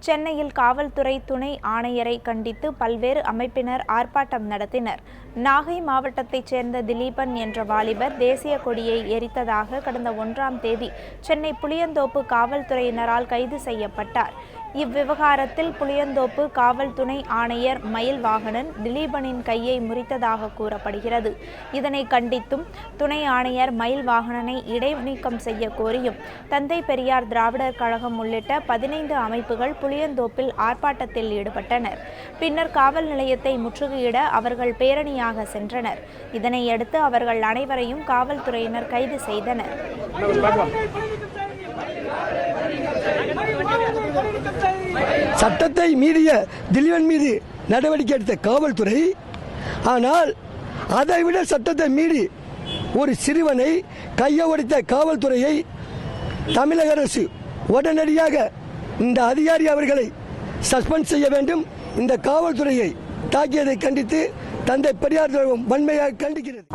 சென்னையில் காவல்துறை துணை ஆணையரை கண்டித்து பல்வேறு அமைப்பினர் ஆர்ப்பாட்டம் நடத்தினர். நாகை மாவட்டத்தைச் சேர்ந்த திலீபன் என்ற வாலிபர் தேசிய கொடியை எரித்ததாக கடந்த 1ஆம் தேதி சென்னை புளியந்தோப்பு காவல்துறையினரால் கைது செய்யப்பட்டார். இவ்விவகாரத்தில் புளியந்தோப்பு காவல் துணை ஆணையர் மயில்வாகனன் திலீபனின் கையை முறித்ததாக கூறப்படுகிறது. இதனை கண்டித்தும் துணை ஆணையர் மயில்வாகனனை இடைநீக்கம் செய்ய கோரியும் தந்தை பெரியார் திராவிடர் கழகம் உள்ளிட்ட 15 அமைப்புகள் புளியந்தோப்பில் ஆர்ப்பாட்டத்தில் ஈடுபட்டனர். பின்னர் காவல் நிலையத்தை முற்றுகையிட அவர்கள் பேரணியாக சென்றனர். இதனையடுத்து அவர்கள் அனைவரையும் காவல்துறையினர் கைது செய்தனர். சட்டத்தை மீறிய திலீபன் மீது நடவடிக்கை எடுத்த காவல்துறை, ஆனால் அதைவிட சட்டத்தை மீறி ஒரு சிறுவனை கையை ஒடித்த காவல்துறையை தமிழக அரசு உடனடியாக இந்த அதிகாரி அவர்களை சஸ்பெண்ட் செய்ய வேண்டும். இந்த காவல்துறையை தாக்கியதை கண்டித்து தந்தை பெரியார் வன்மையாக கண்டிக்கிறது.